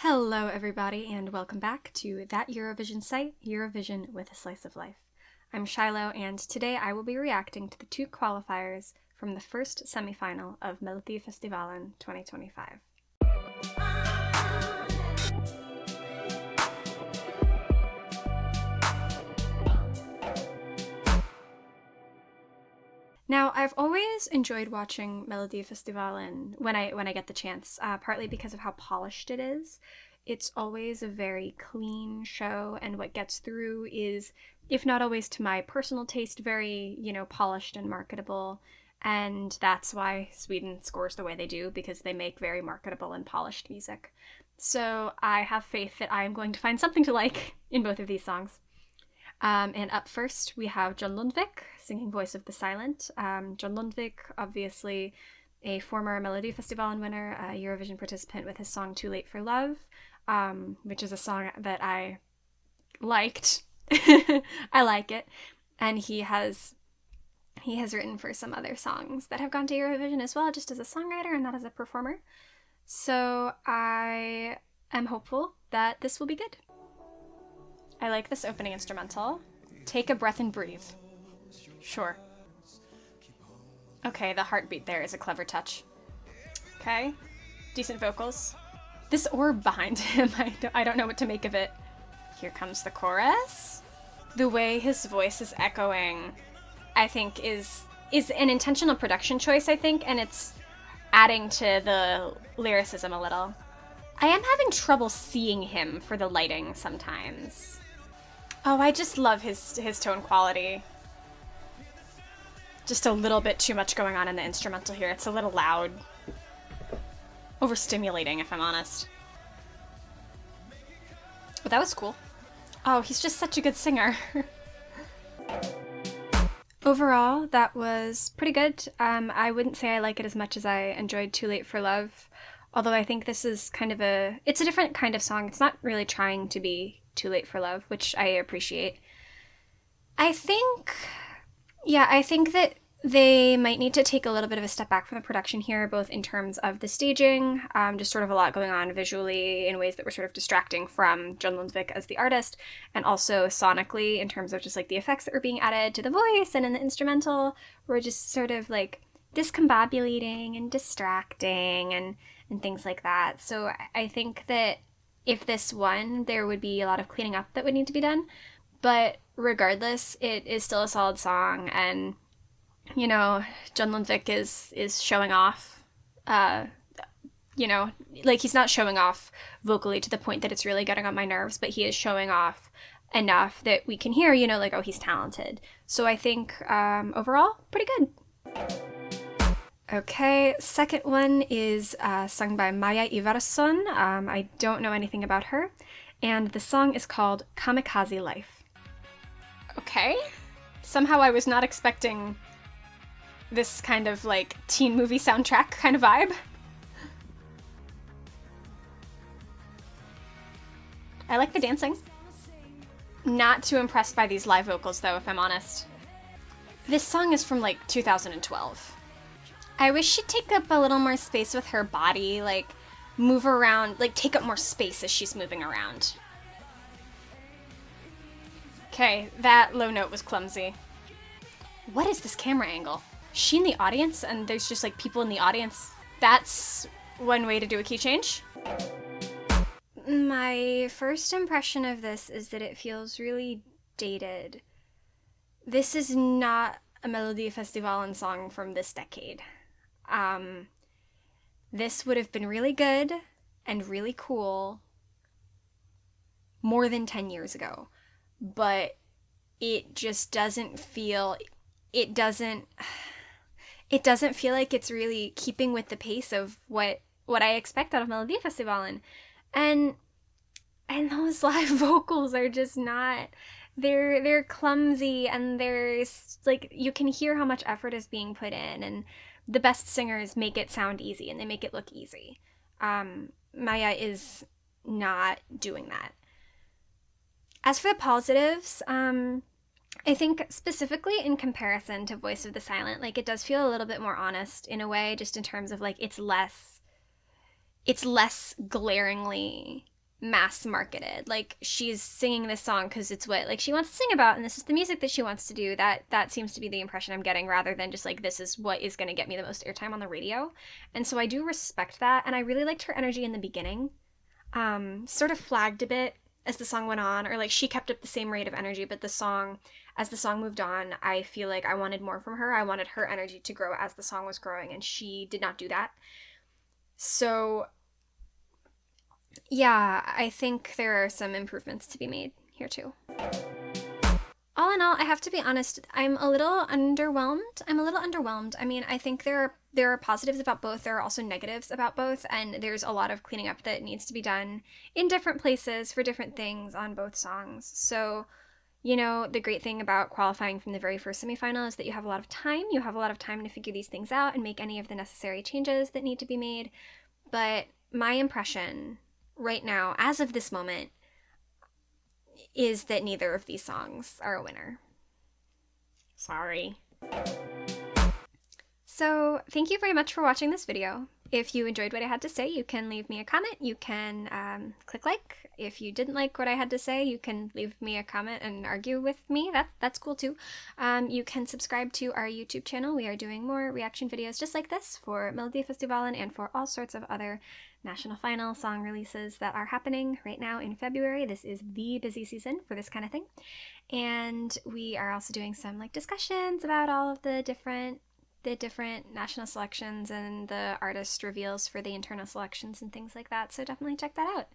Hello everybody and welcome back to That Eurovision Site, Eurovision with a Slice of Life. I'm Shiloh and today I will be reacting to the two qualifiers from the first semi-final of Melodifestivalen 2025. Now, I've always enjoyed watching Melodifestivalen when I get the chance, partly because of how polished it is. It's always a very clean show, and what gets through is, if not always to my personal taste, very, polished and marketable. And that's why Sweden scores the way they do, because they make very marketable and polished music. So I have faith that I am going to find something to like in both of these songs. And up first, we have John Lundvik, singing Voice of the Silent. John Lundvik, obviously a former Melodifestivalen winner, a Eurovision participant with his song Too Late for Love, which is a song that I liked. I like it. And he has written for some other songs that have gone to Eurovision as well, just as a songwriter and not as a performer. So I am hopeful that this will be good. I like this opening instrumental. Take a breath and breathe. Sure. Okay, the heartbeat there is a clever touch. Okay, decent vocals. This orb behind him, I don't know what to make of it. Here comes the chorus. The way his voice is echoing, I think, is an intentional production choice, I think, and it's adding to the lyricism a little. I am having trouble seeing him for the lighting sometimes. Oh, I just love his tone quality. Just a little bit too much going on in the instrumental here. It's a little loud. Overstimulating, if I'm honest. But that was cool. Oh, he's just such a good singer. Overall, that was pretty good. I wouldn't say I like it as much as I enjoyed Too Late for Love. Although I think this is kind of it's a different kind of song. It's not really trying to be Too Late for Love, which I appreciate. I think that they might need to take a little bit of a step back from the production here, both in terms of the staging, just sort of a lot going on visually in ways that were sort of distracting from John Lundvik as the artist, and also sonically in terms of just like the effects that were being added to the voice and in the instrumental were just sort of like discombobulating and distracting and things like that. So I think that if this won, there would be a lot of cleaning up that would need to be done. But regardless, it is still a solid song, and John Lundvik is showing off. Like he's not showing off vocally to the point that it's really getting on my nerves, but he is showing off enough that we can hear, like, oh, he's talented. So I think overall, pretty good. Okay, second one is sung by Maja Ivarsson. I don't know anything about her. And the song is called Kamikaze Life. Okay. Somehow I was not expecting this kind of like teen movie soundtrack kind of vibe. I like the dancing. Not too impressed by these live vocals though, if I'm honest. This song is from like 2012. I wish she'd take up a little more space with her body, like move around, like take up more space as she's moving around. Okay, that low note was clumsy. What is this camera angle? Is she in the audience and there's just like people in the audience? That's one way to do a key change. My first impression of this is that it feels really dated. This is not a Melodifestivalen song from this decade. This would have been really good and really cool more than 10 years ago, but it just doesn't feel like it's really keeping with the pace of what I expect out of Melodifestivalen. And those live vocals are just not, they're clumsy, and there's like, you can hear how much effort is being put in, and the best singers make it sound easy and they make it look easy. Maja is not doing that. As for the positives, I think specifically in comparison to Voice of the Silent, like it does feel a little bit more honest in a way, just in terms of like it's less it's less glaringly mass marketed. Like, she's singing this song because it's what, like, she wants to sing about, and this is the music that she wants to do. That seems to be the impression I'm getting, rather than just like, this is what is going to get me the most airtime on the radio. And so I do respect that, and I really liked her energy in the beginning. Sort of flagged a bit as the song went on, or like she kept up the same rate of energy, but as the song moved on, I feel like I wanted more from her. I wanted her energy to grow as the song was growing, and she did not do that. So yeah, I think there are some improvements to be made here too. All in all, I have to be honest, I'm a little underwhelmed. I mean, I think there are positives about both. There are also negatives about both, and there's a lot of cleaning up that needs to be done in different places for different things on both songs. So, the great thing about qualifying from the very first semifinal is that you have a lot of time. You have a lot of time to figure these things out and make any of the necessary changes that need to be made. But my impression right now, as of this moment, is that neither of these songs are a winner. Sorry. So, thank you very much for watching this video. If you enjoyed what I had to say, you can leave me a comment. You can click like. If you didn't like what I had to say, you can leave me a comment and argue with me. That's cool too. You can subscribe to our YouTube channel. We are doing more reaction videos just like this for Melodifestivalen and for all sorts of other national final song releases that are happening right now in February. This is the busy season for this kind of thing. And we are also doing some like discussions about all of the different national selections and the artist reveals for the internal selections and things like that. So definitely check that out.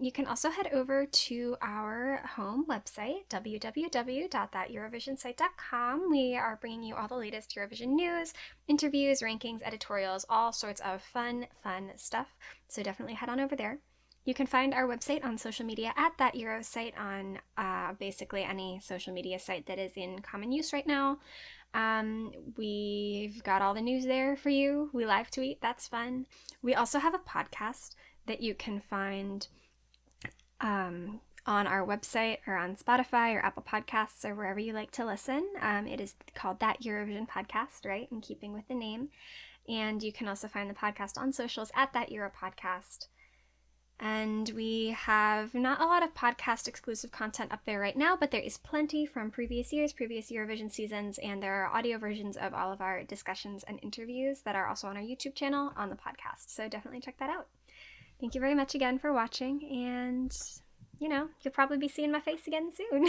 You can also head over to our home website, www.thateurovisionsite.com. We are bringing you all the latest Eurovision news, interviews, rankings, editorials, all sorts of fun stuff. So definitely head on over there. You can find our website on social media at That Euro Site on basically any social media site that is in common use right now. We've got all the news there for you. We live tweet, that's fun. We also have a podcast that you can find on our website or on Spotify or Apple Podcasts or wherever you like to listen. It is called That Eurovision Podcast, right? In keeping with the name. And you can also find the podcast on socials at That Euro Podcast. And we have not a lot of podcast exclusive content up there right now, but there is plenty from previous years, previous Eurovision seasons, and there are audio versions of all of our discussions and interviews that are also on our YouTube channel on the podcast. So definitely check that out. Thank you very much again for watching, and you'll probably be seeing my face again soon.